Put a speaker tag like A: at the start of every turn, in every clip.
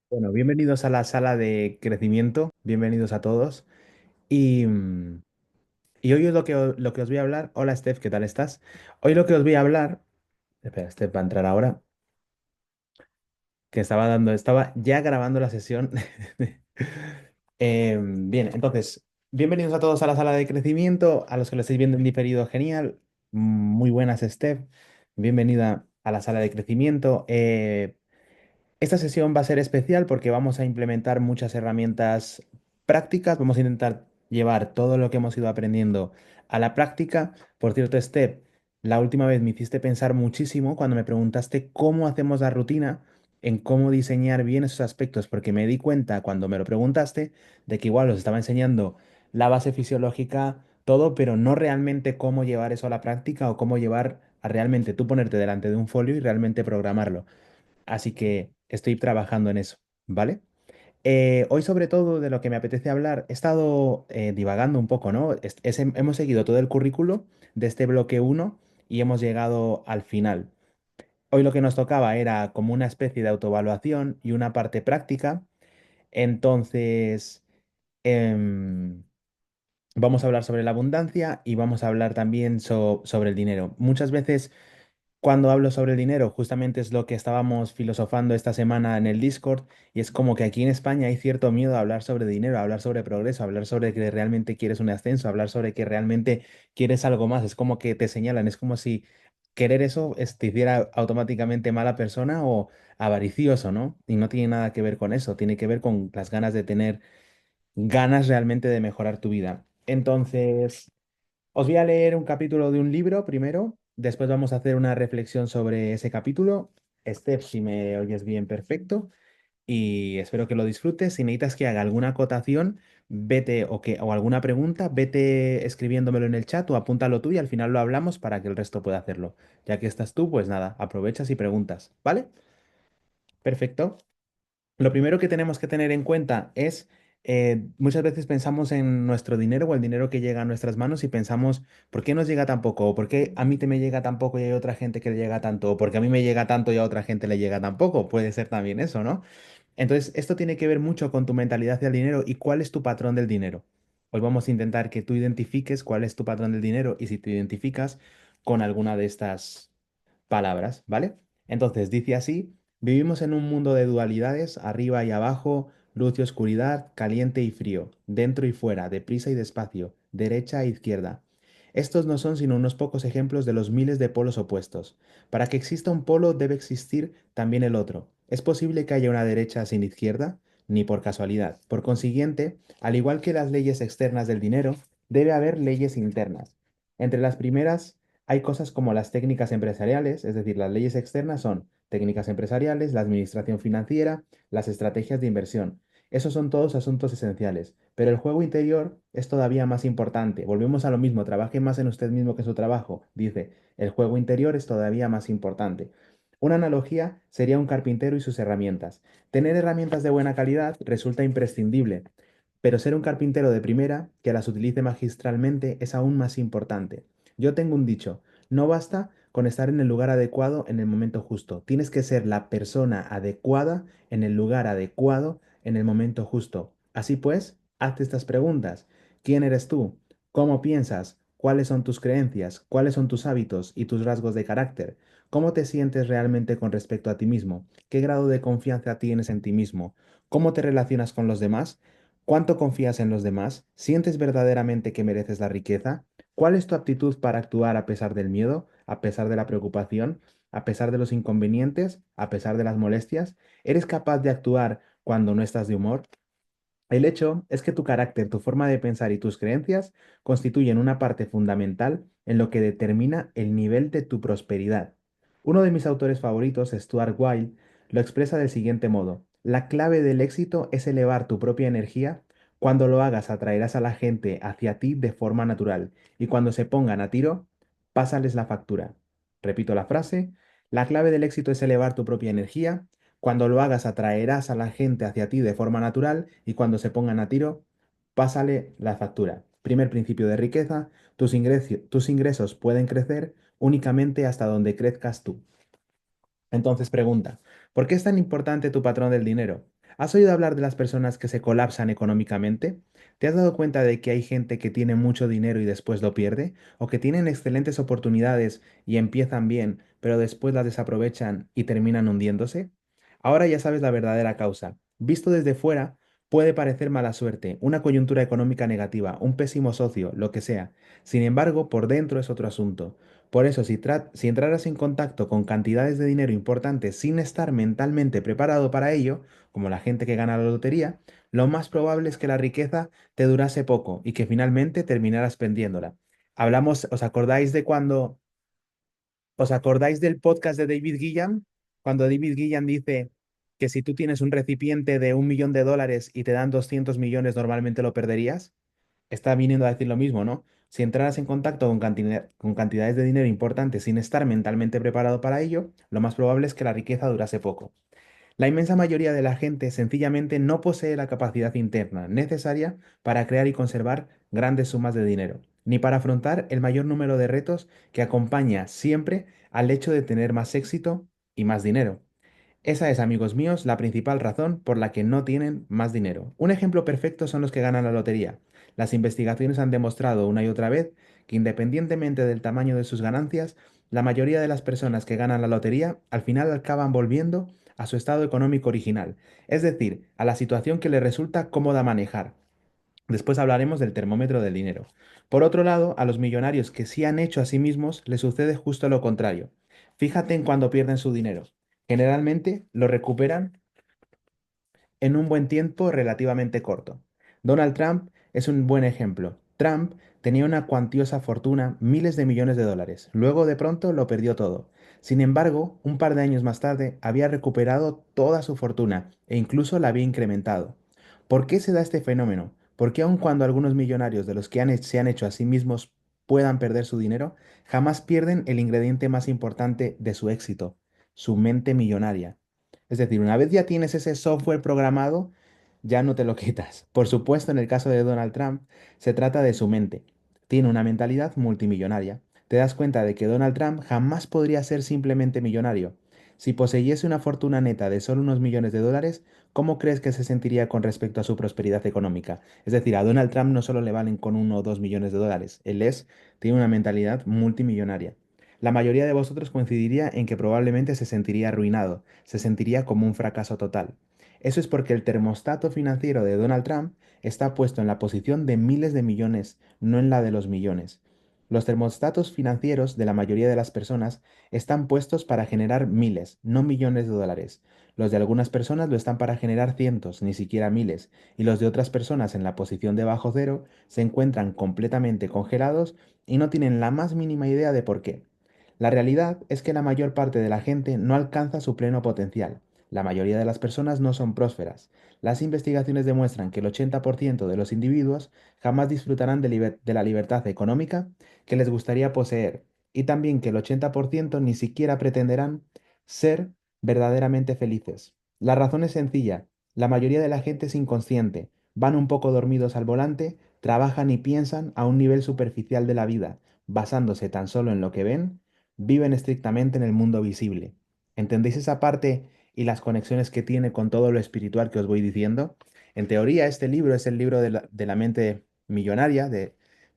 A: Bueno, bienvenidos a la sala de crecimiento, bienvenidos a todos. Y hoy es lo que os voy a hablar. Hola Steph, ¿qué tal estás? Hoy lo que os voy a hablar. Espera, Steph va a entrar ahora, que estaba ya grabando la sesión. Bien, entonces, bienvenidos a todos a la sala de crecimiento, a los que lo estáis viendo en diferido, genial. Muy buenas, Steph. Bienvenida a la sala de crecimiento. Esta sesión va a ser especial porque vamos a implementar muchas herramientas prácticas, vamos a intentar llevar todo lo que hemos ido aprendiendo a la práctica. Por cierto, Steph, la última vez me hiciste pensar muchísimo cuando me preguntaste cómo hacemos la rutina, en cómo diseñar bien esos aspectos, porque me di cuenta cuando me lo preguntaste de que igual os estaba enseñando la base fisiológica, todo, pero no realmente cómo llevar eso a la práctica o cómo llevar a realmente tú ponerte delante de un folio y realmente programarlo. Así que estoy trabajando en eso, ¿vale? Hoy sobre todo de lo que me apetece hablar, he estado divagando un poco, ¿no? Hemos seguido todo el currículo de este bloque uno y hemos llegado al final. Hoy lo que nos tocaba era como una especie de autoevaluación y una parte práctica. Entonces, em, vamos a hablar sobre la abundancia y vamos a hablar también sobre el dinero. Muchas veces cuando hablo sobre el dinero, justamente es lo que estábamos filosofando esta semana en el Discord, y es como que aquí en España hay cierto miedo a hablar sobre dinero, a hablar sobre progreso, a hablar sobre que realmente quieres un ascenso, a hablar sobre que realmente quieres algo más. Es como que te señalan, es como si querer eso te hiciera automáticamente mala persona o avaricioso, ¿no? Y no tiene nada que ver con eso, tiene que ver con las ganas de tener ganas realmente de mejorar tu vida. Entonces... Os voy a leer un capítulo de un libro primero, después vamos a hacer una reflexión sobre ese capítulo. Steph, si me oyes bien, perfecto. Y espero que lo disfrutes. Si necesitas que haga alguna acotación, vete o alguna pregunta, vete escribiéndomelo en el chat o apúntalo tú y al final lo hablamos para que el resto pueda hacerlo. Ya que estás tú, pues nada, aprovechas y preguntas, ¿vale? Perfecto. Lo primero que tenemos que tener en cuenta es, muchas veces pensamos en nuestro dinero o el dinero que llega a nuestras manos y pensamos, ¿por qué nos llega tan poco? ¿O por qué a mí te me llega tan poco y hay otra gente que le llega tanto? ¿O porque a mí me llega tanto y a otra gente le llega tan poco? Puede ser también eso, ¿no? Entonces, esto tiene que ver mucho con tu mentalidad hacia el dinero y cuál es tu patrón del dinero. Hoy vamos a intentar que tú identifiques cuál es tu patrón del dinero y si te identificas con alguna de estas palabras, ¿vale? Entonces, dice así, vivimos en un mundo de dualidades, arriba y abajo, luz y oscuridad, caliente y frío, dentro y fuera, deprisa y despacio, derecha e izquierda. Estos no son sino unos pocos ejemplos de los miles de polos opuestos. Para que exista un polo debe existir también el otro. ¿Es posible que haya una derecha sin izquierda? Ni por casualidad. Por consiguiente, al igual que las leyes externas del dinero, debe haber leyes internas. Entre las primeras hay cosas como las técnicas empresariales, es decir, las leyes externas son técnicas empresariales, la administración financiera, las estrategias de inversión. Esos son todos asuntos esenciales, pero el juego interior es todavía más importante. Volvemos a lo mismo, trabaje más en usted mismo que en su trabajo. Dice, el juego interior es todavía más importante. Una analogía sería un carpintero y sus herramientas. Tener herramientas de buena calidad resulta imprescindible, pero ser un carpintero de primera, que las utilice magistralmente, es aún más importante. Yo tengo un dicho, no basta con estar en el lugar adecuado en el momento justo, tienes que ser la persona adecuada en el lugar adecuado en el momento justo. Así pues, hazte estas preguntas. ¿Quién eres tú? ¿Cómo piensas? ¿Cuáles son tus creencias? ¿Cuáles son tus hábitos y tus rasgos de carácter? ¿Cómo te sientes realmente con respecto a ti mismo? ¿Qué grado de confianza tienes en ti mismo? ¿Cómo te relacionas con los demás? ¿Cuánto confías en los demás? ¿Sientes verdaderamente que mereces la riqueza? ¿Cuál es tu aptitud para actuar a pesar del miedo, a pesar de la preocupación, a pesar de los inconvenientes, a pesar de las molestias? ¿Eres capaz de actuar cuando no estás de humor? El hecho es que tu carácter, tu forma de pensar y tus creencias constituyen una parte fundamental en lo que determina el nivel de tu prosperidad. Uno de mis autores favoritos, Stuart Wilde, lo expresa del siguiente modo: la clave del éxito es elevar tu propia energía. Cuando lo hagas, atraerás a la gente hacia ti de forma natural, y cuando se pongan a tiro, pásales la factura. Repito la frase: la clave del éxito es elevar tu propia energía. Cuando lo hagas, atraerás a la gente hacia ti de forma natural y cuando se pongan a tiro, pásale la factura. Primer principio de riqueza, tus ingresos pueden crecer únicamente hasta donde crezcas tú. Entonces pregunta, ¿por qué es tan importante tu patrón del dinero? ¿Has oído hablar de las personas que se colapsan económicamente? ¿Te has dado cuenta de que hay gente que tiene mucho dinero y después lo pierde? ¿O que tienen excelentes oportunidades y empiezan bien, pero después las desaprovechan y terminan hundiéndose? Ahora ya sabes la verdadera causa. Visto desde fuera, puede parecer mala suerte, una coyuntura económica negativa, un pésimo socio, lo que sea. Sin embargo, por dentro es otro asunto. Por eso, si entraras en contacto con cantidades de dinero importantes sin estar mentalmente preparado para ello, como la gente que gana la lotería, lo más probable es que la riqueza te durase poco y que finalmente terminaras pendiéndola. Hablamos, ¿os acordáis del podcast de David Gilliam? Cuando David Gilliam dice que si tú tienes un recipiente de 1 millón de dólares y te dan 200 millones, normalmente lo perderías. Está viniendo a decir lo mismo, ¿no? Si entraras en contacto con cantidades de dinero importantes sin estar mentalmente preparado para ello, lo más probable es que la riqueza durase poco. La inmensa mayoría de la gente sencillamente no posee la capacidad interna necesaria para crear y conservar grandes sumas de dinero, ni para afrontar el mayor número de retos que acompaña siempre al hecho de tener más éxito y más dinero. Esa es, amigos míos, la principal razón por la que no tienen más dinero. Un ejemplo perfecto son los que ganan la lotería. Las investigaciones han demostrado una y otra vez que independientemente del tamaño de sus ganancias, la mayoría de las personas que ganan la lotería al final acaban volviendo a su estado económico original, es decir, a la situación que les resulta cómoda manejar. Después hablaremos del termómetro del dinero. Por otro lado, a los millonarios que sí han hecho a sí mismos les sucede justo lo contrario. Fíjate en cuando pierden su dinero. Generalmente lo recuperan en un buen tiempo relativamente corto. Donald Trump es un buen ejemplo. Trump tenía una cuantiosa fortuna, miles de millones de dólares. Luego de pronto lo perdió todo. Sin embargo, un par de años más tarde había recuperado toda su fortuna e incluso la había incrementado. ¿Por qué se da este fenómeno? ¿Por qué aun cuando algunos millonarios de los que se han hecho a sí mismos puedan perder su dinero, jamás pierden el ingrediente más importante de su éxito, su mente millonaria? Es decir, una vez ya tienes ese software programado, ya no te lo quitas. Por supuesto, en el caso de Donald Trump, se trata de su mente. Tiene una mentalidad multimillonaria. Te das cuenta de que Donald Trump jamás podría ser simplemente millonario. Si poseyese una fortuna neta de solo unos millones de dólares, ¿cómo crees que se sentiría con respecto a su prosperidad económica? Es decir, a Donald Trump no solo le valen con 1 o 2 millones de dólares, tiene una mentalidad multimillonaria. La mayoría de vosotros coincidiría en que probablemente se sentiría arruinado, se sentiría como un fracaso total. Eso es porque el termostato financiero de Donald Trump está puesto en la posición de miles de millones, no en la de los millones. Los termostatos financieros de la mayoría de las personas están puestos para generar miles, no millones de dólares. Los de algunas personas lo están para generar cientos, ni siquiera miles, y los de otras personas en la posición de bajo cero se encuentran completamente congelados y no tienen la más mínima idea de por qué. La realidad es que la mayor parte de la gente no alcanza su pleno potencial. La mayoría de las personas no son prósperas. Las investigaciones demuestran que el 80% de los individuos jamás disfrutarán de la libertad económica que les gustaría poseer, y también que el 80% ni siquiera pretenderán ser verdaderamente felices. La razón es sencilla. La mayoría de la gente es inconsciente, van un poco dormidos al volante, trabajan y piensan a un nivel superficial de la vida, basándose tan solo en lo que ven, viven estrictamente en el mundo visible. ¿Entendéis esa parte y las conexiones que tiene con todo lo espiritual que os voy diciendo? En teoría, este libro es el libro de la mente millonaria,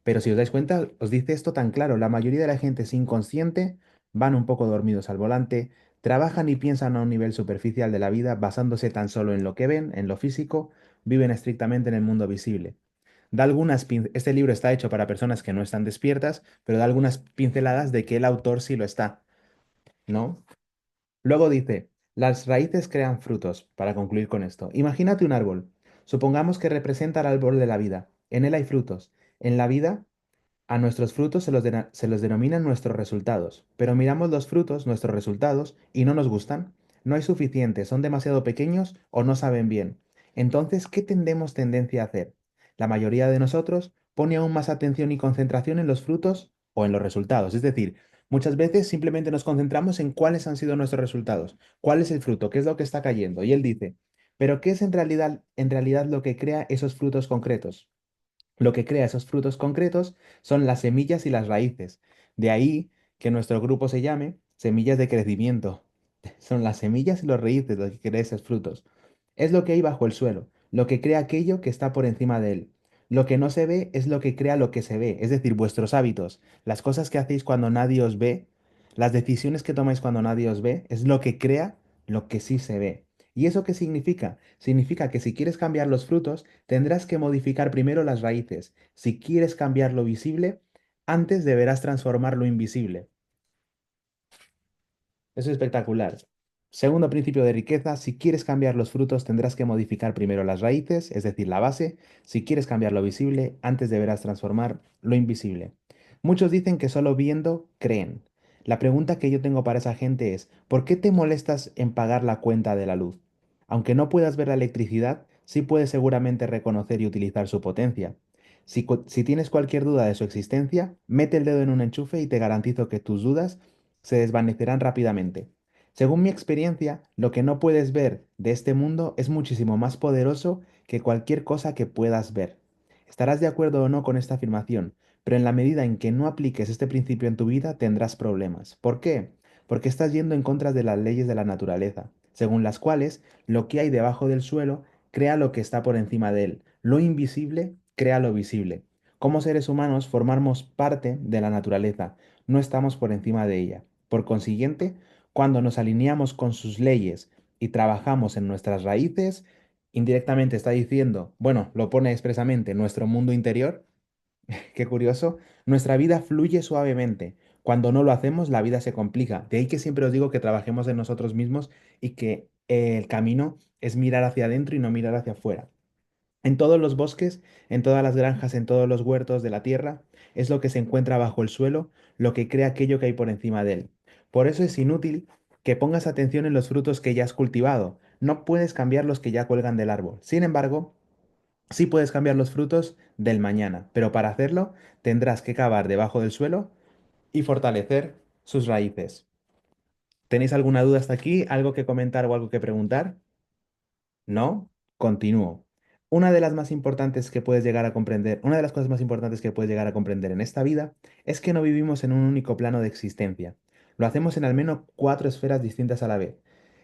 A: pero si os dais cuenta, os dice esto tan claro. La mayoría de la gente es inconsciente, van un poco dormidos al volante, trabajan y piensan a un nivel superficial de la vida, basándose tan solo en lo que ven, en lo físico, viven estrictamente en el mundo visible. Este libro está hecho para personas que no están despiertas, pero da algunas pinceladas de que el autor sí lo está, ¿no? Luego dice, las raíces crean frutos, para concluir con esto. Imagínate un árbol. Supongamos que representa el árbol de la vida. En él hay frutos. En la vida, a nuestros frutos se los denominan nuestros resultados. Pero miramos los frutos, nuestros resultados, y no nos gustan. No hay suficientes, son demasiado pequeños o no saben bien. Entonces, ¿qué tendemos tendencia a hacer? La mayoría de nosotros pone aún más atención y concentración en los frutos o en los resultados. Es decir, muchas veces simplemente nos concentramos en cuáles han sido nuestros resultados, cuál es el fruto, qué es lo que está cayendo. Y él dice, pero ¿qué es en realidad lo que crea esos frutos concretos? Lo que crea esos frutos concretos son las semillas y las raíces. De ahí que nuestro grupo se llame Semillas de Crecimiento. Son las semillas y las raíces lo que crea esos frutos. Es lo que hay bajo el suelo, lo que crea aquello que está por encima de él. Lo que no se ve es lo que crea lo que se ve, es decir, vuestros hábitos, las cosas que hacéis cuando nadie os ve, las decisiones que tomáis cuando nadie os ve, es lo que crea lo que sí se ve. ¿Y eso qué significa? Significa que si quieres cambiar los frutos, tendrás que modificar primero las raíces. Si quieres cambiar lo visible, antes deberás transformar lo invisible. Eso es espectacular. Segundo principio de riqueza, si quieres cambiar los frutos tendrás que modificar primero las raíces, es decir, la base. Si quieres cambiar lo visible, antes deberás transformar lo invisible. Muchos dicen que solo viendo creen. La pregunta que yo tengo para esa gente es, ¿por qué te molestas en pagar la cuenta de la luz? Aunque no puedas ver la electricidad, sí puedes seguramente reconocer y utilizar su potencia. Si tienes cualquier duda de su existencia, mete el dedo en un enchufe y te garantizo que tus dudas se desvanecerán rápidamente. Según mi experiencia, lo que no puedes ver de este mundo es muchísimo más poderoso que cualquier cosa que puedas ver. Estarás de acuerdo o no con esta afirmación, pero en la medida en que no apliques este principio en tu vida tendrás problemas. ¿Por qué? Porque estás yendo en contra de las leyes de la naturaleza, según las cuales lo que hay debajo del suelo crea lo que está por encima de él. Lo invisible crea lo visible. Como seres humanos formamos parte de la naturaleza, no estamos por encima de ella. Por consiguiente, cuando nos alineamos con sus leyes y trabajamos en nuestras raíces, indirectamente está diciendo, bueno, lo pone expresamente, nuestro mundo interior, qué curioso, nuestra vida fluye suavemente. Cuando no lo hacemos, la vida se complica. De ahí que siempre os digo que trabajemos en nosotros mismos y que el camino es mirar hacia adentro y no mirar hacia afuera. En todos los bosques, en todas las granjas, en todos los huertos de la tierra, es lo que se encuentra bajo el suelo, lo que crea aquello que hay por encima de él. Por eso es inútil que pongas atención en los frutos que ya has cultivado. No puedes cambiar los que ya cuelgan del árbol. Sin embargo, sí puedes cambiar los frutos del mañana, pero para hacerlo tendrás que cavar debajo del suelo y fortalecer sus raíces. ¿Tenéis alguna duda hasta aquí? ¿Algo que comentar o algo que preguntar? ¿No? Continúo. Una de las más importantes que puedes llegar a comprender, una de las cosas más importantes que puedes llegar a comprender en esta vida es que no vivimos en un único plano de existencia. Lo hacemos en al menos cuatro esferas distintas a la vez.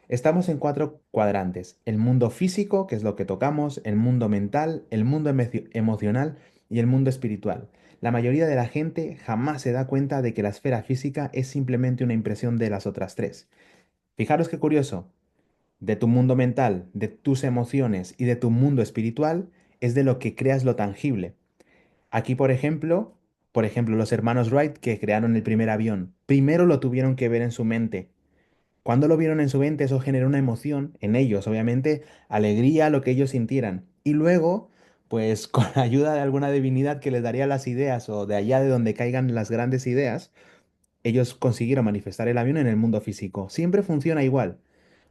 A: Estamos en cuatro cuadrantes: el mundo físico, que es lo que tocamos, el mundo mental, el mundo emocional y el mundo espiritual. La mayoría de la gente jamás se da cuenta de que la esfera física es simplemente una impresión de las otras tres. Fijaros qué curioso, de tu mundo mental, de tus emociones y de tu mundo espiritual es de lo que creas lo tangible. Aquí, por ejemplo, los hermanos Wright que crearon el primer avión, primero lo tuvieron que ver en su mente. Cuando lo vieron en su mente, eso generó una emoción en ellos, obviamente, alegría, lo que ellos sintieran. Y luego, pues con la ayuda de alguna divinidad que les daría las ideas o de allá de donde caigan las grandes ideas, ellos consiguieron manifestar el avión en el mundo físico. Siempre funciona igual.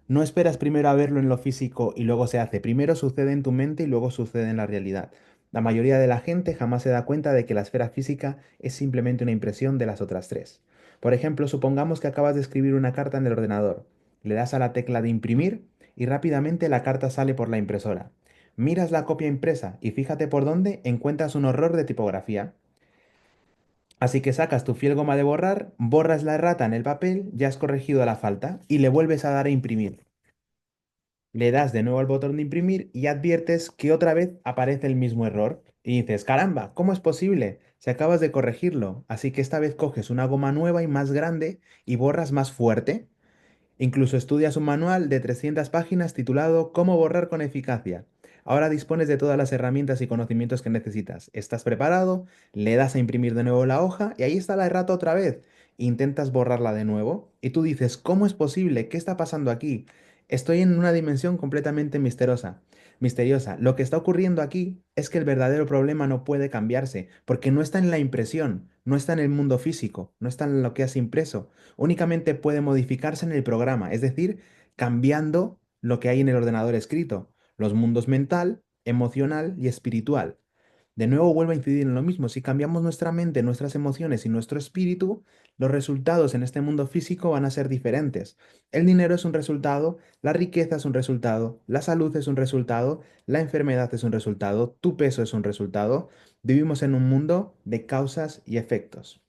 A: No esperas primero a verlo en lo físico y luego se hace. Primero sucede en tu mente y luego sucede en la realidad. La mayoría de la gente jamás se da cuenta de que la esfera física es simplemente una impresión de las otras tres. Por ejemplo, supongamos que acabas de escribir una carta en el ordenador. Le das a la tecla de imprimir y rápidamente la carta sale por la impresora. Miras la copia impresa y fíjate por dónde encuentras un error de tipografía. Así que sacas tu fiel goma de borrar, borras la errata en el papel, ya has corregido la falta y le vuelves a dar a imprimir. Le das de nuevo al botón de imprimir y adviertes que otra vez aparece el mismo error. Y dices, caramba, ¿cómo es posible? Si acabas de corregirlo. Así que esta vez coges una goma nueva y más grande y borras más fuerte. Incluso estudias un manual de 300 páginas titulado Cómo borrar con eficacia. Ahora dispones de todas las herramientas y conocimientos que necesitas. ¿Estás preparado? Le das a imprimir de nuevo la hoja y ahí está la errata otra vez. Intentas borrarla de nuevo y tú dices, ¿cómo es posible? ¿Qué está pasando aquí? Estoy en una dimensión completamente misteriosa. Misteriosa. Lo que está ocurriendo aquí es que el verdadero problema no puede cambiarse, porque no está en la impresión, no está en el mundo físico, no está en lo que has impreso, únicamente puede modificarse en el programa, es decir, cambiando lo que hay en el ordenador escrito, los mundos mental, emocional y espiritual. De nuevo vuelvo a incidir en lo mismo, si cambiamos nuestra mente, nuestras emociones y nuestro espíritu, los resultados en este mundo físico van a ser diferentes. El dinero es un resultado, la riqueza es un resultado, la salud es un resultado, la enfermedad es un resultado, tu peso es un resultado. Vivimos en un mundo de causas y efectos.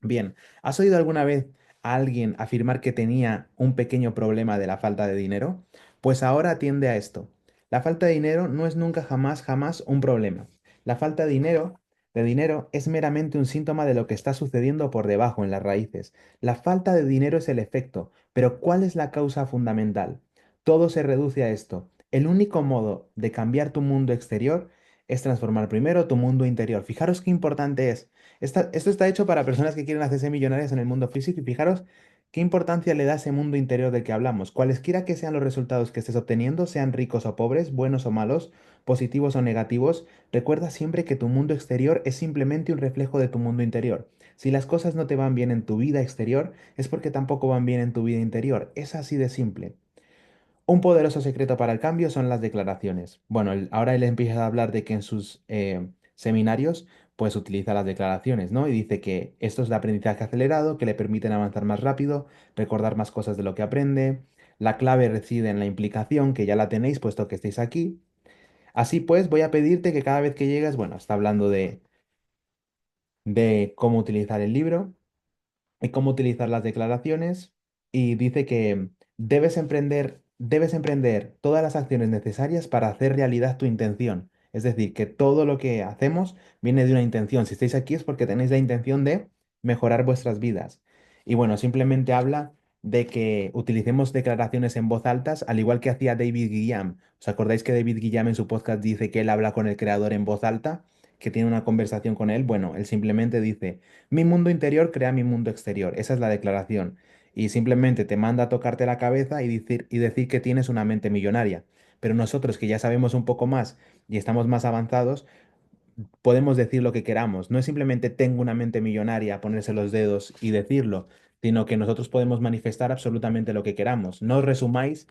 A: Bien, ¿has oído alguna vez a alguien afirmar que tenía un pequeño problema de la falta de dinero? Pues ahora atiende a esto. La falta de dinero no es nunca jamás, jamás un problema. La falta de dinero es meramente un síntoma de lo que está sucediendo por debajo en las raíces. La falta de dinero es el efecto, pero ¿cuál es la causa fundamental? Todo se reduce a esto. El único modo de cambiar tu mundo exterior es transformar primero tu mundo interior. Fijaros qué importante es. Esto está hecho para personas que quieren hacerse millonarias en el mundo físico y fijaros qué importancia le da a ese mundo interior del que hablamos. Cualesquiera que sean los resultados que estés obteniendo, sean ricos o pobres, buenos o malos, positivos o negativos, recuerda siempre que tu mundo exterior es simplemente un reflejo de tu mundo interior. Si las cosas no te van bien en tu vida exterior, es porque tampoco van bien en tu vida interior. Es así de simple. Un poderoso secreto para el cambio son las declaraciones. Bueno, ahora él empieza a hablar de que en sus seminarios pues utiliza las declaraciones, ¿no? Y dice que esto es de aprendizaje acelerado, que le permiten avanzar más rápido, recordar más cosas de lo que aprende. La clave reside en la implicación, que ya la tenéis puesto que estáis aquí. Así pues, voy a pedirte que cada vez que llegues, bueno, está hablando de cómo utilizar el libro y cómo utilizar las declaraciones y dice que debes emprender todas las acciones necesarias para hacer realidad tu intención. Es decir, que todo lo que hacemos viene de una intención. Si estáis aquí es porque tenéis la intención de mejorar vuestras vidas. Y bueno, simplemente habla de que utilicemos declaraciones en voz alta, al igual que hacía David Guillaume. ¿Os acordáis que David Guillaume en su podcast dice que él habla con el creador en voz alta, que tiene una conversación con él? Bueno, él simplemente dice: mi mundo interior crea mi mundo exterior. Esa es la declaración. Y simplemente te manda a tocarte la cabeza y decir que tienes una mente millonaria. Pero nosotros que ya sabemos un poco más y estamos más avanzados, podemos decir lo que queramos. No es simplemente tengo una mente millonaria, ponerse los dedos y decirlo, sino que nosotros podemos manifestar absolutamente lo que queramos. No os resumáis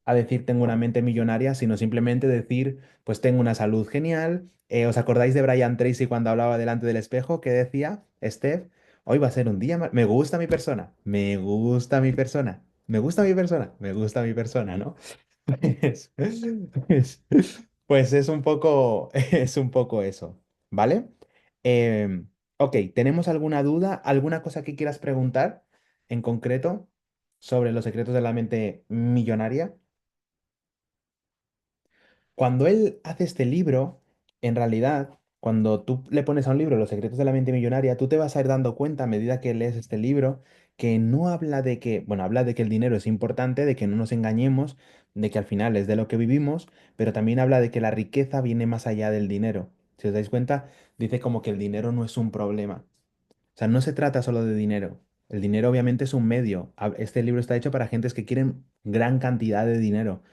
A: a decir tengo una mente millonaria, sino simplemente decir pues tengo una salud genial. ¿Os acordáis de Brian Tracy cuando hablaba delante del espejo que decía, Steph, hoy va a ser un día más, me gusta mi persona, me gusta mi persona, me gusta mi persona, me gusta mi persona, ¿no? Pues, pues- pues es un poco eso, ¿vale? Ok, ¿tenemos alguna duda, alguna cosa que quieras preguntar en concreto sobre los secretos de la mente millonaria? Cuando él hace este libro, en realidad, cuando tú le pones a un libro Los secretos de la mente millonaria, tú te vas a ir dando cuenta a medida que lees este libro que no habla de que, bueno, habla de que el dinero es importante, de que no nos engañemos, de que al final es de lo que vivimos, pero también habla de que la riqueza viene más allá del dinero. Si os dais cuenta, dice como que el dinero no es un problema. O sea, no se trata solo de dinero. El dinero obviamente es un medio. Este libro está hecho para gentes que quieren gran cantidad de dinero.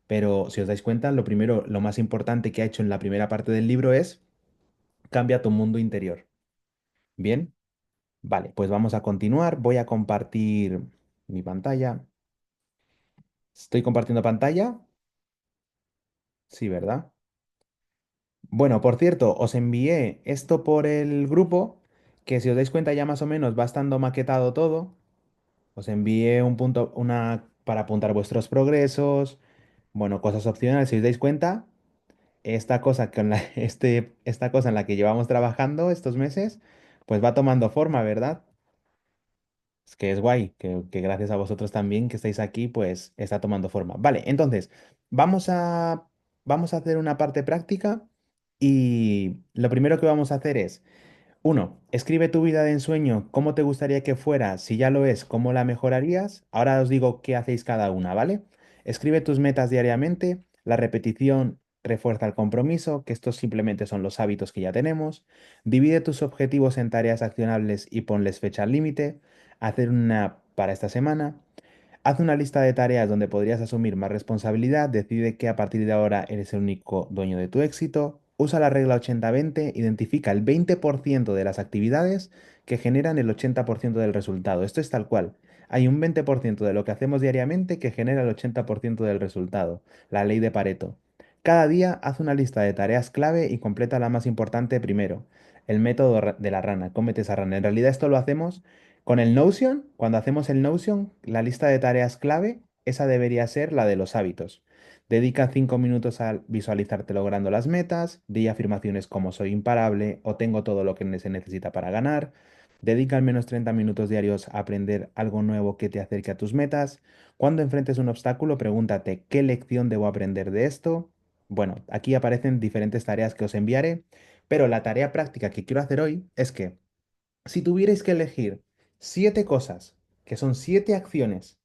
A: Pero si os dais cuenta, lo primero, lo más importante que ha hecho en la primera parte del libro es cambia tu mundo interior. Bien, vale, pues vamos a continuar. Voy a compartir mi pantalla. ¿Estoy compartiendo pantalla? Sí, ¿verdad? Bueno, por cierto, os envié esto por el grupo, que si os dais cuenta ya más o menos va estando maquetado todo. Os envié un punto, una para apuntar vuestros progresos, bueno, cosas opcionales, si os dais cuenta. Esta cosa esta cosa en la que llevamos trabajando estos meses, pues va tomando forma, ¿verdad? Es que es guay, que gracias a vosotros también que estáis aquí, pues está tomando forma. Vale, entonces, vamos a, vamos a hacer una parte práctica y lo primero que vamos a hacer es uno, escribe tu vida de ensueño, cómo te gustaría que fuera, si ya lo es, cómo la mejorarías. Ahora os digo qué hacéis cada una, ¿vale? Escribe tus metas diariamente, la repetición refuerza el compromiso, que estos simplemente son los hábitos que ya tenemos. Divide tus objetivos en tareas accionables y ponles fecha límite. Hacer una para esta semana. Haz una lista de tareas donde podrías asumir más responsabilidad, decide que a partir de ahora eres el único dueño de tu éxito, usa la regla 80-20, identifica el 20% de las actividades que generan el 80% del resultado. Esto es tal cual. Hay un 20% de lo que hacemos diariamente que genera el 80% del resultado. La ley de Pareto. Cada día haz una lista de tareas clave y completa la más importante primero. El método de la rana, cómete esa rana. En realidad esto lo hacemos con el Notion, cuando hacemos el Notion, la lista de tareas clave, esa debería ser la de los hábitos. Dedica 5 minutos a visualizarte logrando las metas, di afirmaciones como soy imparable o tengo todo lo que se necesita para ganar. Dedica al menos 30 minutos diarios a aprender algo nuevo que te acerque a tus metas. Cuando enfrentes un obstáculo, pregúntate, ¿qué lección debo aprender de esto? Bueno, aquí aparecen diferentes tareas que os enviaré, pero la tarea práctica que quiero hacer hoy es que si tuvierais que elegir 7 cosas, que son 7 acciones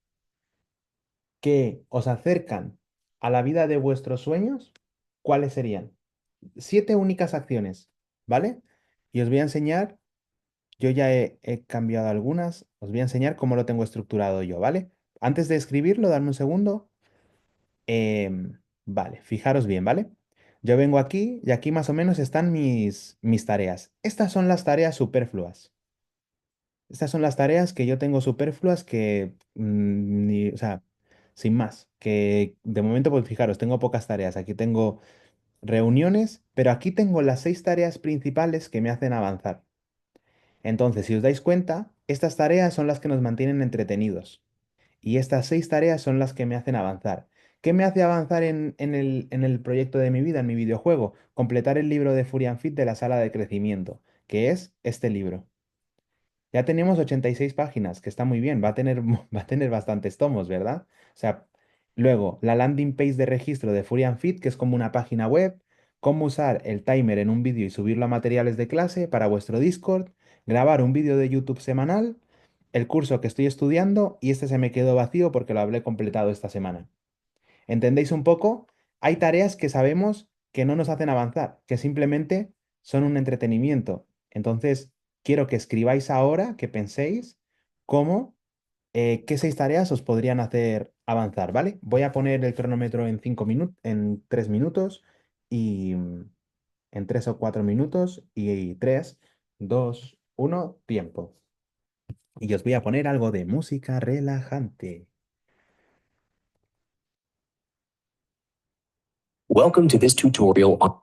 A: que os acercan a la vida de vuestros sueños, ¿cuáles serían? 7 únicas acciones, ¿vale? Y os voy a enseñar, yo ya he cambiado algunas, os voy a enseñar cómo lo tengo estructurado yo, ¿vale? Antes de escribirlo, dadme un segundo. Vale, fijaros bien, ¿vale? Yo vengo aquí y aquí más o menos están mis tareas. Estas son las tareas superfluas. Estas son las tareas que yo tengo superfluas que, o sea, sin más, que de momento, pues fijaros, tengo pocas tareas. Aquí tengo reuniones, pero aquí tengo las 6 tareas principales que me hacen avanzar. Entonces, si os dais cuenta, estas tareas son las que nos mantienen entretenidos. Y estas 6 tareas son las que me hacen avanzar. ¿Qué me hace avanzar en el proyecto de mi vida, en mi videojuego? Completar el libro de Furian Fit de la sala de crecimiento, que es este libro. Ya tenemos 86 páginas, que está muy bien, va a tener, va a tener bastantes tomos, ¿verdad? O sea, luego, la landing page de registro de Furian Fit, que es como una página web, cómo usar el timer en un vídeo y subirlo a materiales de clase para vuestro Discord, grabar un vídeo de YouTube semanal, el curso que estoy estudiando y este se me quedó vacío porque lo habré completado esta semana. ¿Entendéis un poco? Hay tareas que sabemos que no nos hacen avanzar, que simplemente son un entretenimiento. Entonces, quiero que escribáis ahora, que penséis cómo, qué 6 tareas os podrían hacer avanzar, ¿vale? Voy a poner el cronómetro en 5 minutos, en 3 minutos y en 3 o 4 minutos y 3, 2, 1, tiempo. Y os voy a poner algo de música relajante.
B: Welcome to this tutorial on...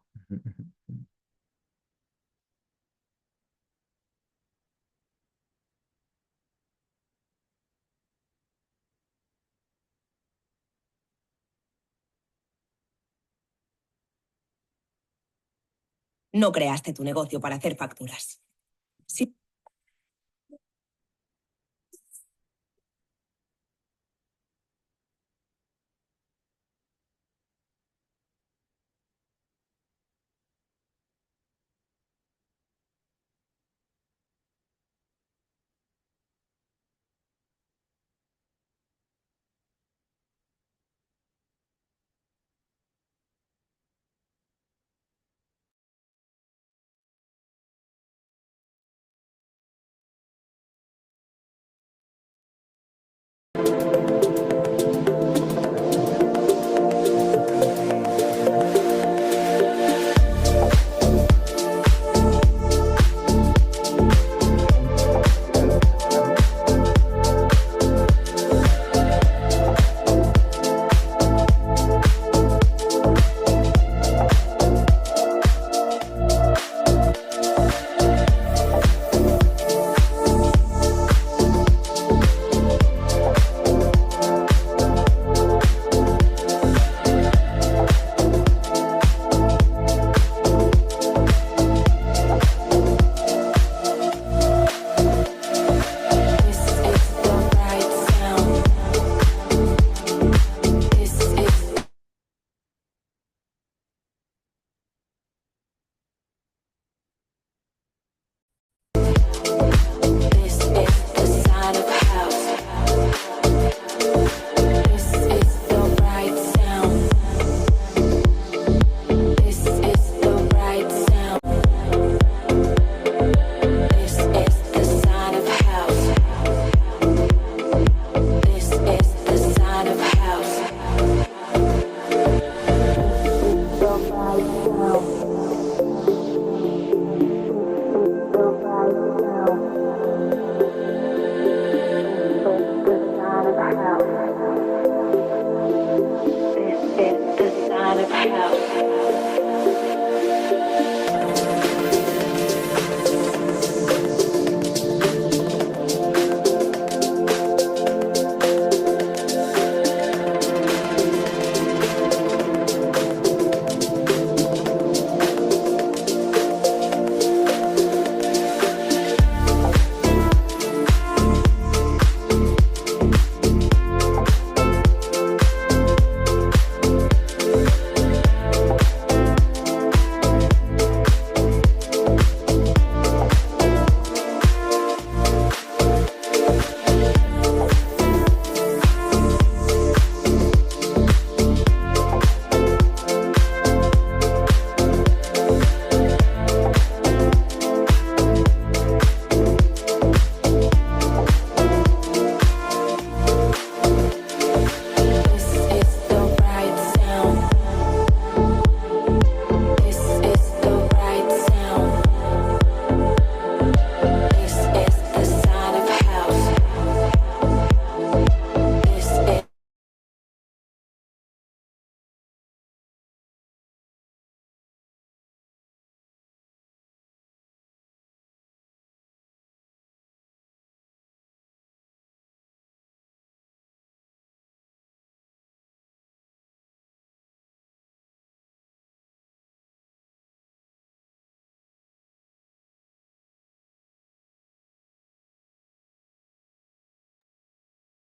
C: No creaste tu negocio para hacer facturas. Sí.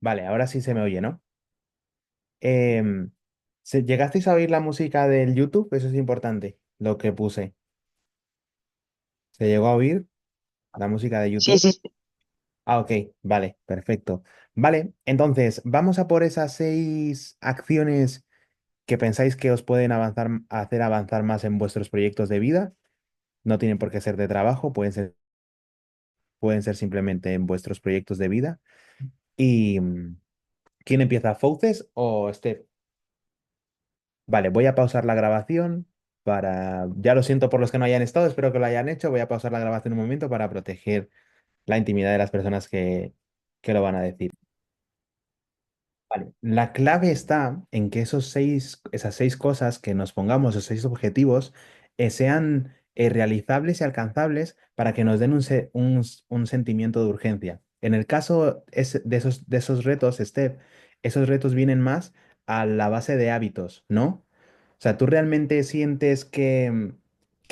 A: Vale, ahora sí se me oye, ¿no? Em, ¿Llegasteis a oír la música del YouTube? Eso es importante, lo que puse. ¿Se llegó a oír la música de
D: Sí,
A: YouTube?
D: sí, sí.
A: Ah, ok, vale, perfecto. Vale, entonces, vamos a por esas 6 acciones que pensáis que os pueden hacer avanzar más en vuestros proyectos de vida. No tienen por qué ser de trabajo, pueden ser simplemente en vuestros proyectos de vida. Y ¿quién empieza? ¿Fauces o Steph? Vale, voy a pausar la grabación para... Ya lo siento por los que no hayan estado, espero que lo hayan hecho. Voy a pausar la grabación un momento para proteger la intimidad de las personas que lo van a decir. Vale. La clave está en que esas 6 cosas que nos pongamos, esos 6 objetivos, sean realizables y alcanzables para que nos den un sentimiento de urgencia. En el caso de esos retos, Steph, esos retos vienen más a la base de hábitos, ¿no? O sea, ¿tú realmente sientes que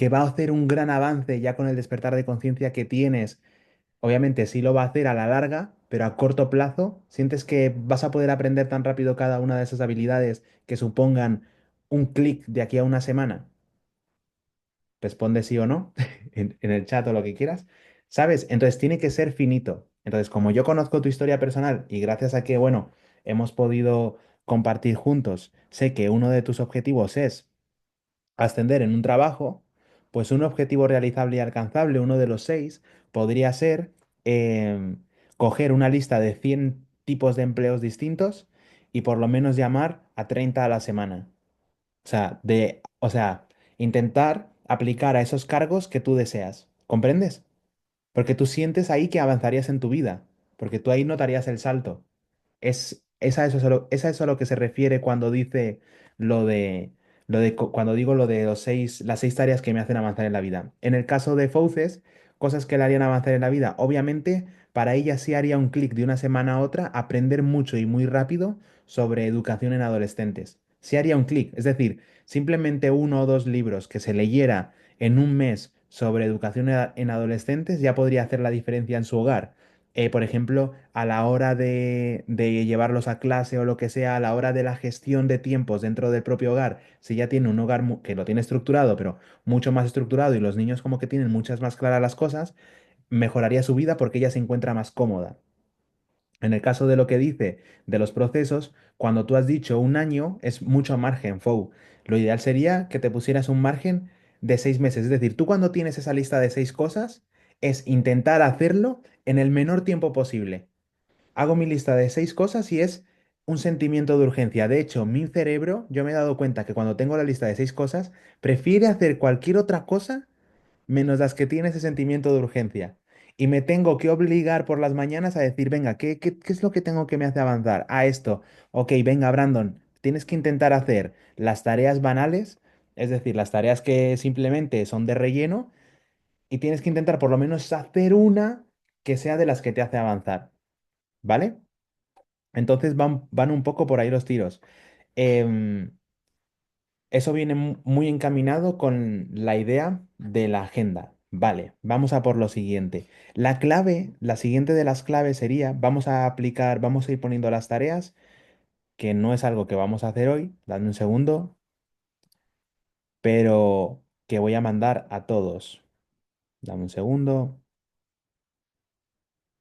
A: va a hacer un gran avance ya con el despertar de conciencia que tienes? Obviamente sí lo va a hacer a la larga, pero a corto plazo, ¿sientes que vas a poder aprender tan rápido cada una de esas habilidades que supongan un clic de aquí a una semana? Responde sí o no en el chat o lo que quieras. ¿Sabes? Entonces tiene que ser finito. Entonces, como yo conozco tu historia personal y gracias a que, bueno, hemos podido compartir juntos, sé que uno de tus objetivos es ascender en un trabajo, pues un objetivo realizable y alcanzable, uno de los 6, podría ser coger una lista de 100 tipos de empleos distintos y por lo menos llamar a 30 a la semana. O sea, intentar aplicar a esos cargos que tú deseas. ¿Comprendes? Porque tú sientes ahí que avanzarías en tu vida, porque tú ahí notarías el salto. Es a lo que se refiere cuando dice cuando digo lo de las 6 tareas que me hacen avanzar en la vida. En el caso de Fauces, cosas que le harían avanzar en la vida, obviamente para ella sí haría un clic de una semana a otra, aprender mucho y muy rápido sobre educación en adolescentes. Sí haría un clic, es decir, simplemente 1 o 2 libros que se leyera en un mes sobre educación en adolescentes ya podría hacer la diferencia en su hogar. Por ejemplo, a la hora de llevarlos a clase o lo que sea, a la hora de la gestión de tiempos dentro del propio hogar, si ya tiene un hogar que lo tiene estructurado, pero mucho más estructurado y los niños como que tienen muchas más claras las cosas, mejoraría su vida porque ella se encuentra más cómoda. En el caso de lo que dice de los procesos, cuando tú has dicho un año, es mucho margen, Fou. Lo ideal sería que te pusieras un margen de 6 meses. Es decir, tú cuando tienes esa lista de 6 cosas, es intentar hacerlo en el menor tiempo posible. Hago mi lista de 6 cosas y es un sentimiento de urgencia. De hecho, mi cerebro, yo me he dado cuenta que cuando tengo la lista de 6 cosas, prefiere hacer cualquier otra cosa menos las que tiene ese sentimiento de urgencia. Y me tengo que obligar por las mañanas a decir, venga, ¿qué es lo que tengo que me hace avanzar? A esto. Ok, venga, Brandon, tienes que intentar hacer las tareas banales, es decir, las tareas que simplemente son de relleno, y tienes que intentar por lo menos hacer una que sea de las que te hace avanzar. ¿Vale? Entonces van un poco por ahí los tiros. Em, Eso viene muy encaminado con la idea de la agenda. Vale, vamos a por lo siguiente. La clave, la siguiente de las claves sería, vamos a ir poniendo las tareas, que no es algo que vamos a hacer hoy, dame un segundo, pero que voy a mandar a todos. Dame un segundo.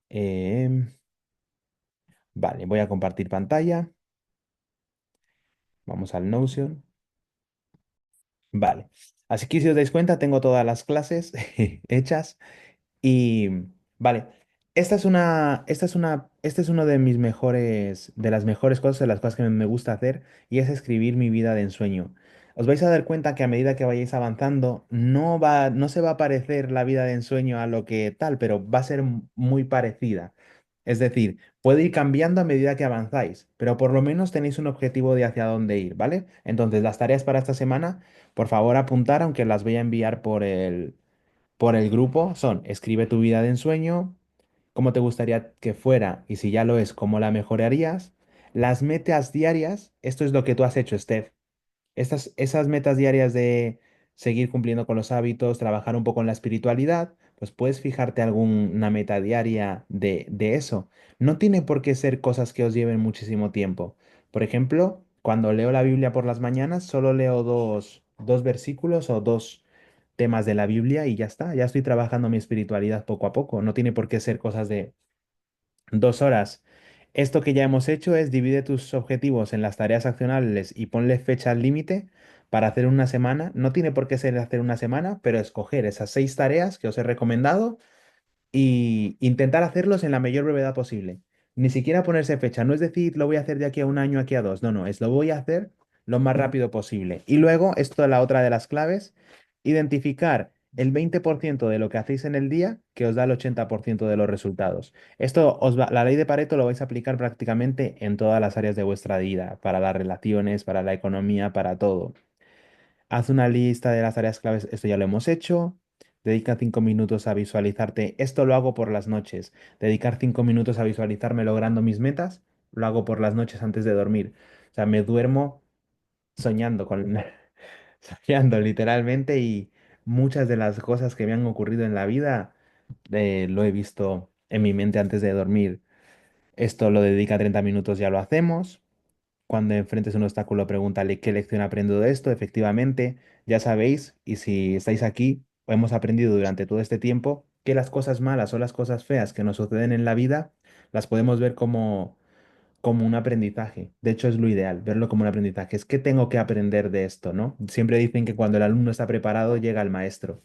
A: Em, vale, voy a compartir pantalla. Vamos al Notion. Vale. Así que si os dais cuenta, tengo todas las clases hechas. Y vale, este es uno de las mejores cosas, de las cosas que me gusta hacer, y es escribir mi vida de ensueño. Os vais a dar cuenta que a medida que vayáis avanzando, no se va a parecer la vida de ensueño a lo que tal, pero va a ser muy parecida. Es decir, puede ir cambiando a medida que avanzáis, pero por lo menos tenéis un objetivo de hacia dónde ir, ¿vale? Entonces, las tareas para esta semana, por favor, apuntar, aunque las voy a enviar por el grupo son: escribe tu vida de ensueño, cómo te gustaría que fuera y si ya lo es, cómo la mejorarías. Las metas diarias, esto es lo que tú has hecho, Steph. Esas metas diarias de seguir cumpliendo con los hábitos, trabajar un poco en la espiritualidad, pues puedes fijarte alguna meta diaria de eso. No tiene por qué ser cosas que os lleven muchísimo tiempo. Por ejemplo, cuando leo la Biblia por las mañanas, solo leo dos versículos o dos temas de la Biblia y ya está, ya estoy trabajando mi espiritualidad poco a poco. No tiene por qué ser cosas de 2 horas. Esto que ya hemos hecho es divide tus objetivos en las tareas accionables y ponle fecha límite para hacer una semana. No tiene por qué ser hacer una semana, pero escoger esas 6 tareas que os he recomendado y intentar hacerlos en la mayor brevedad posible. Ni siquiera ponerse fecha, no es decir, lo voy a hacer de aquí a un año, aquí a dos, no, no, es lo voy a hacer lo más rápido posible. Y luego, esto es la otra de las claves, identificar el 20% de lo que hacéis en el día que os da el 80% de los resultados. La ley de Pareto lo vais a aplicar prácticamente en todas las áreas de vuestra vida, para las relaciones, para la economía, para todo. Haz una lista de las tareas claves, esto ya lo hemos hecho. Dedica 5 minutos a visualizarte. Esto lo hago por las noches. Dedicar 5 minutos a visualizarme logrando mis metas, lo hago por las noches antes de dormir. O sea, me duermo soñando soñando literalmente y muchas de las cosas que me han ocurrido en la vida lo he visto en mi mente antes de dormir. Esto lo dedica 30 minutos, ya lo hacemos. Cuando enfrentes un obstáculo, pregúntale qué lección aprendo de esto. Efectivamente, ya sabéis, y si estáis aquí, hemos aprendido durante todo este tiempo que las cosas malas o las cosas feas que nos suceden en la vida las podemos ver como un aprendizaje. De hecho, es lo ideal, verlo como un aprendizaje. Es que tengo que aprender de esto, ¿no? Siempre dicen que cuando el alumno está preparado, llega el maestro.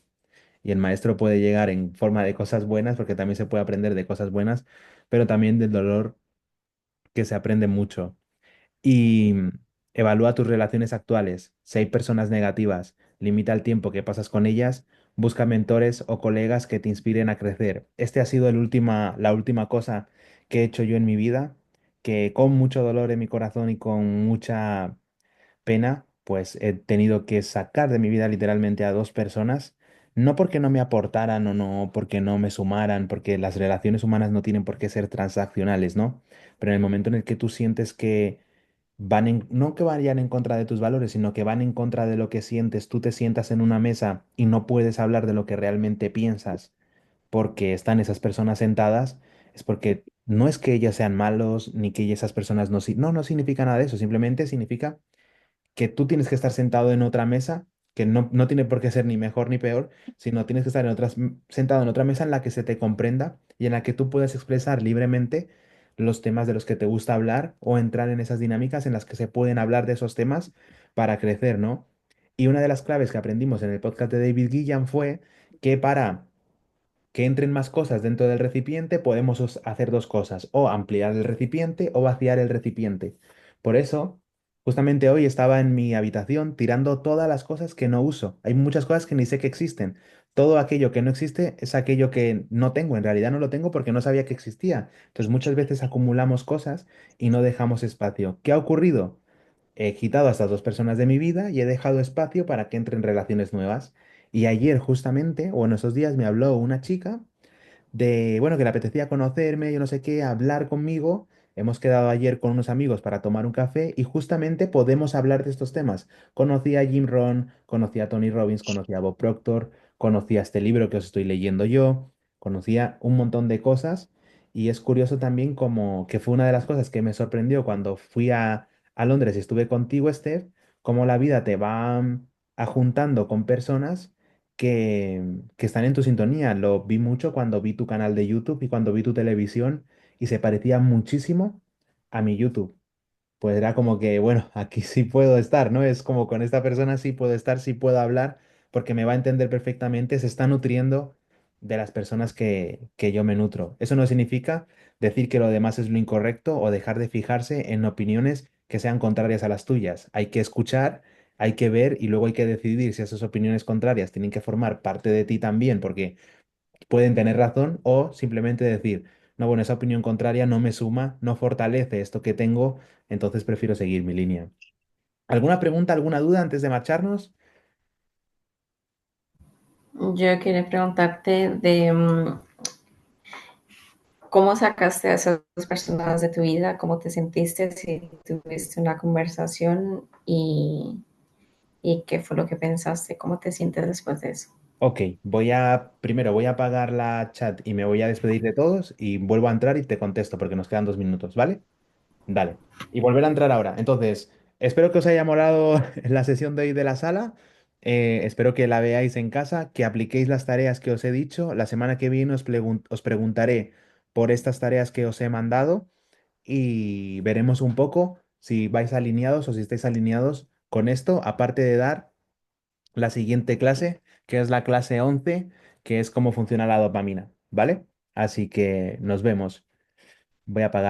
A: Y el maestro puede llegar en forma de cosas buenas, porque también se puede aprender de cosas buenas, pero también del dolor que se aprende mucho y evalúa tus relaciones actuales. Si hay personas negativas, limita el tiempo que pasas con ellas, busca mentores o colegas que te inspiren a crecer. Este ha sido la última cosa que he hecho yo en mi vida, que con mucho dolor en mi corazón y con mucha pena, pues he tenido que sacar de mi vida literalmente a 2 personas. No porque no me aportaran o no porque no me sumaran, porque las relaciones humanas no tienen por qué ser transaccionales, ¿no? Pero en el momento en el que tú sientes que no que vayan en contra de tus valores, sino que van en contra de lo que sientes. Tú te sientas en una mesa y no puedes hablar de lo que realmente piensas porque están esas personas sentadas, es porque no es que ellas sean malos, ni que esas personas no... No, no significa nada de eso, simplemente significa que tú tienes que estar sentado en otra mesa, que no tiene por qué ser ni mejor ni peor, sino tienes que estar sentado en otra mesa en la que se te comprenda y en la que tú puedas expresar libremente los temas de los que te gusta hablar o entrar en esas dinámicas en las que se pueden hablar de esos temas para crecer, ¿no? Y una de las claves que aprendimos en el podcast de David Gilliam fue que para que entren más cosas dentro del recipiente, podemos hacer dos cosas, o ampliar el recipiente o vaciar el recipiente. Por eso, justamente hoy estaba en mi habitación tirando todas las cosas que no uso. Hay muchas cosas que ni sé que existen. Todo aquello que no existe es aquello que no tengo. En realidad no lo tengo porque no sabía que existía. Entonces muchas veces acumulamos cosas y no dejamos espacio. ¿Qué ha ocurrido? He quitado a estas 2 personas de mi vida y he dejado espacio para que entren relaciones nuevas. Y ayer justamente, o en esos días, me habló una chica bueno, que le apetecía conocerme, yo no sé qué, hablar conmigo. Hemos quedado ayer con unos amigos para tomar un café y justamente podemos hablar de estos temas. Conocí a Jim Rohn, conocí a Tony Robbins, conocí a Bob Proctor, conocí a este libro que os estoy leyendo yo, conocía un montón de cosas y es curioso también como que fue una de las cosas que me sorprendió cuando fui a Londres y estuve contigo, Steph, cómo la vida te va ajuntando con personas que están en tu sintonía. Lo vi mucho cuando vi tu canal de YouTube y cuando vi tu televisión y se parecía muchísimo a mi YouTube. Pues era como que, bueno, aquí sí puedo estar, ¿no? Es como con esta persona sí puedo estar, sí puedo hablar, porque me va a entender perfectamente, se está nutriendo de las personas que yo me nutro. Eso no significa decir que lo demás es lo incorrecto o dejar de fijarse en opiniones que sean contrarias a las tuyas. Hay que escuchar, hay que ver y luego hay que decidir si esas opiniones contrarias tienen que formar parte de ti también, porque pueden tener razón o simplemente decir, no, bueno, esa opinión contraria no me suma, no fortalece esto que tengo, entonces prefiero seguir mi línea. ¿Alguna pregunta, alguna duda antes de marcharnos?
D: Yo quería preguntarte de cómo sacaste a esas personas de tu vida, cómo te sentiste, si tuviste una conversación y qué fue lo que pensaste, cómo te sientes después de eso.
A: Ok, primero voy a apagar la chat y me voy a despedir de todos y vuelvo a entrar y te contesto porque nos quedan 2 minutos, ¿vale? Dale. Y volver a entrar ahora. Entonces, espero que os haya molado la sesión de hoy de la sala. Espero que la veáis en casa, que apliquéis las tareas que os he dicho. La semana que viene os preguntaré por estas tareas que os he mandado y veremos un poco si vais alineados o si estáis alineados con esto, aparte de dar la siguiente clase, que es la clase 11, que es cómo funciona la dopamina, ¿vale? Así que nos vemos. Voy a apagar.